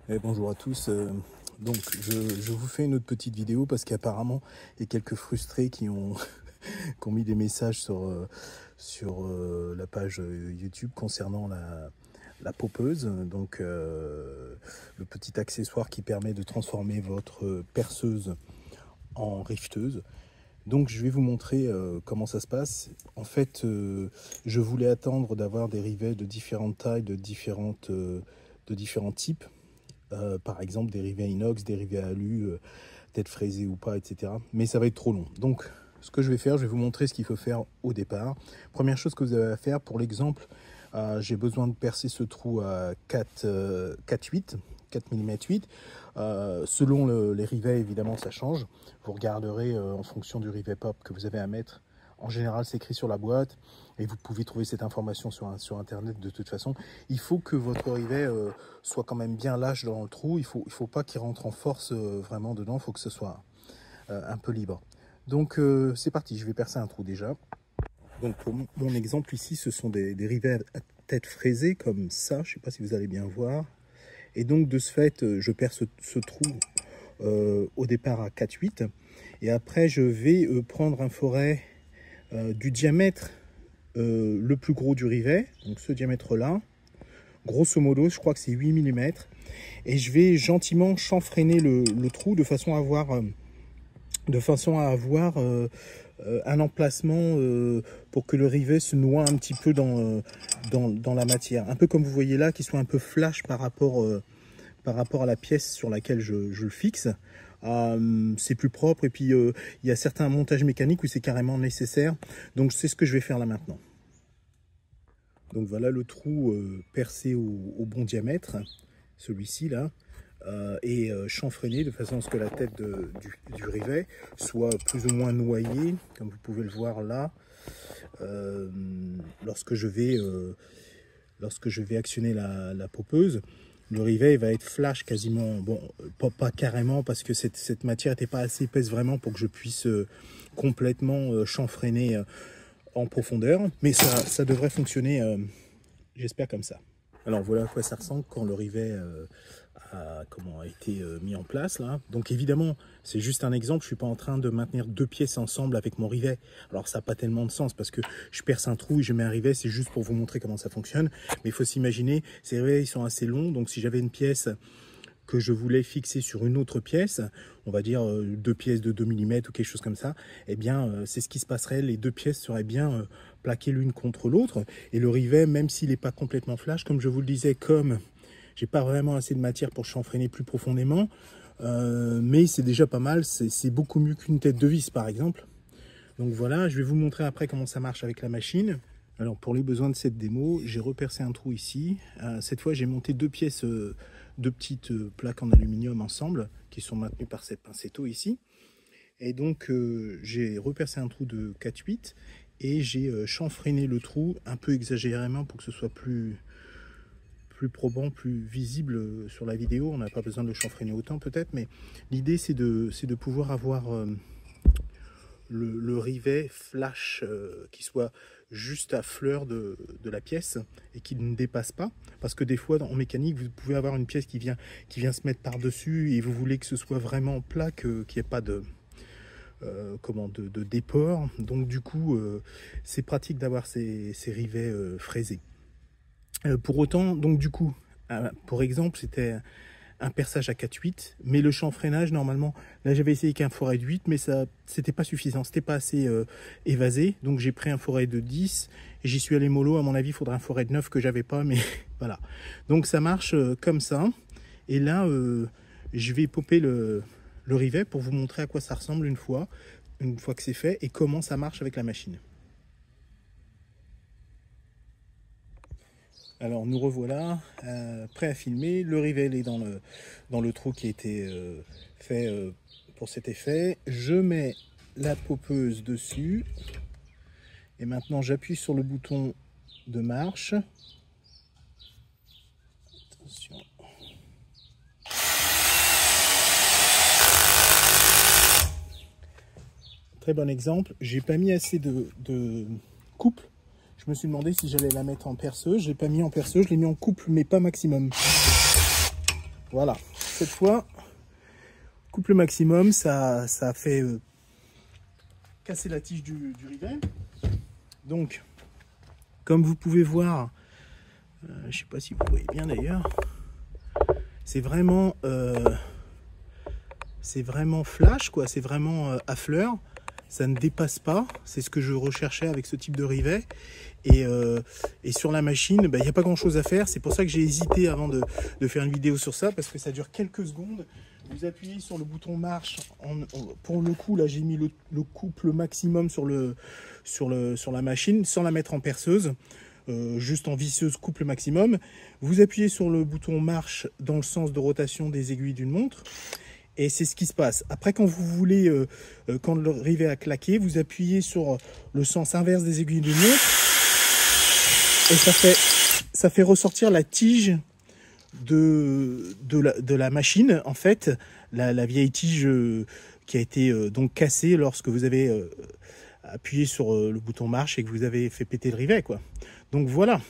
Bonjour à tous. Donc je vous fais une autre petite vidéo parce qu'apparemment il y a quelques frustrés qui ont, qui ont mis des messages sur la page YouTube concernant la popeuse, donc le petit accessoire qui permet de transformer votre perceuse en rifteuse. Donc je vais vous montrer comment ça se passe. En fait, je voulais attendre d'avoir des rivets de différentes tailles, de différents types. Par exemple des rivets inox, des rivets alu, tête fraisée ou pas, etc. Mais ça va être trop long. Donc ce que je vais faire, je vais vous montrer ce qu'il faut faire au départ. Première chose que vous avez à faire, pour l'exemple, j'ai besoin de percer ce trou à 4 mm 8. Selon les rivets, évidemment, ça change. Vous regarderez en fonction du rivet pop que vous avez à mettre. En général, c'est écrit sur la boîte et vous pouvez trouver cette information sur Internet de toute façon. Il faut que votre rivet soit quand même bien lâche dans le trou. Il faut pas qu'il rentre en force vraiment dedans. Il faut que ce soit un peu libre. Donc, c'est parti. Je vais percer un trou déjà. Donc, pour mon exemple ici, ce sont des rivets à tête fraisée comme ça. Je ne sais pas si vous allez bien voir. Et donc, de ce fait, je perce ce trou au départ à 4,8. Et après, je vais prendre un forêt du diamètre le plus gros du rivet, donc ce diamètre là, grosso modo je crois que c'est 8 mm, et je vais gentiment chanfreiner le trou de façon à avoir un emplacement pour que le rivet se noie un petit peu dans la matière, un peu comme vous voyez là, qui soit un peu flash par rapport à la pièce sur laquelle je le fixe. C'est plus propre, et puis il y a certains montages mécaniques où c'est carrément nécessaire, donc c'est ce que je vais faire là maintenant. Donc voilà le trou percé au bon diamètre, celui-ci là, et chanfreiné de façon à ce que la tête du rivet soit plus ou moins noyée, comme vous pouvez le voir là, lorsque je vais actionner la popeuse. Le rivet va être flash quasiment, bon, pas carrément, parce que cette matière n'était pas assez épaisse vraiment pour que je puisse complètement chanfreiner en profondeur, mais ça devrait fonctionner, j'espère, comme ça. Alors voilà à quoi ça ressemble quand le rivet a été mis en place là. Donc évidemment, c'est juste un exemple, je suis pas en train de maintenir deux pièces ensemble avec mon rivet. Alors ça n'a pas tellement de sens parce que je perce un trou et je mets un rivet, c'est juste pour vous montrer comment ça fonctionne. Mais il faut s'imaginer, ces rivets ils sont assez longs, donc si j'avais une pièce que je voulais fixer sur une autre pièce, on va dire deux pièces de 2 mm ou quelque chose comme ça, eh bien c'est ce qui se passerait, les deux pièces seraient bien plaquées l'une contre l'autre, et le rivet, même s'il n'est pas complètement flash, comme je vous le disais, comme j'ai pas vraiment assez de matière pour chanfreiner plus profondément, mais c'est déjà pas mal, c'est beaucoup mieux qu'une tête de vis par exemple. Donc voilà, je vais vous montrer après comment ça marche avec la machine. Alors pour les besoins de cette démo, j'ai repercé un trou ici. Cette fois j'ai monté deux pièces, deux petites plaques en aluminium ensemble, qui sont maintenues par cette pincetto ici. Et donc j'ai repercé un trou de 4,8 et j'ai chanfreiné le trou un peu exagérément pour que ce soit plus probant, plus visible sur la vidéo. On n'a pas besoin de le chanfreiner autant peut-être, mais l'idée c'est de pouvoir avoir le rivet flash qui soit juste à fleur de la pièce et qui ne dépasse pas, parce que des fois en mécanique vous pouvez avoir une pièce qui vient se mettre par dessus et vous voulez que ce soit vraiment plat, qu'il n'y ait pas de déport. Donc du coup c'est pratique d'avoir ces rivets fraisés. Pour autant, donc du coup pour exemple c'était un perçage à 4,8, mais le chanfreinage normalement, là j'avais essayé qu'un forêt de 8, mais ça c'était pas suffisant, c'était pas assez évasé, donc j'ai pris un forêt de 10 et j'y suis allé mollo. À mon avis il faudrait un forêt de 9 que j'avais pas, mais voilà, donc ça marche comme ça. Et là je vais popper le rivet pour vous montrer à quoi ça ressemble une fois que c'est fait et comment ça marche avec la machine. Alors nous revoilà prêt à filmer. Le rivet est dans le trou qui a été fait pour cet effet. Je mets la popeuse dessus et maintenant j'appuie sur le bouton de marche. Attention. Très bon exemple. J'ai pas mis assez de couple. Je me suis demandé si j'allais la mettre en perceuse. Je l'ai pas mis en perceuse, je l'ai mis en couple, mais pas maximum. Voilà, cette fois, couple maximum, ça a fait casser la tige du rivet. Donc, comme vous pouvez voir, je ne sais pas si vous voyez bien d'ailleurs, c'est vraiment flash, quoi. C'est vraiment à fleur. Ça ne dépasse pas. C'est ce que je recherchais avec ce type de rivet. Et sur la machine, il n'y a pas grand chose à faire. C'est pour ça que j'ai hésité avant de faire une vidéo sur ça, parce que ça dure quelques secondes. Vous appuyez sur le bouton marche. Pour le coup, là, j'ai mis le couple maximum sur la machine, sans la mettre en perceuse. Juste en visseuse couple maximum. Vous appuyez sur le bouton marche dans le sens de rotation des aiguilles d'une montre. Et c'est ce qui se passe. Après, quand vous voulez, quand le rivet a claqué, vous appuyez sur le sens inverse des aiguilles d'une montre. Et ça fait ressortir la tige de la machine. En fait, la vieille tige qui a été donc cassée lorsque vous avez appuyé sur le bouton marche et que vous avez fait péter le rivet, quoi. Donc voilà.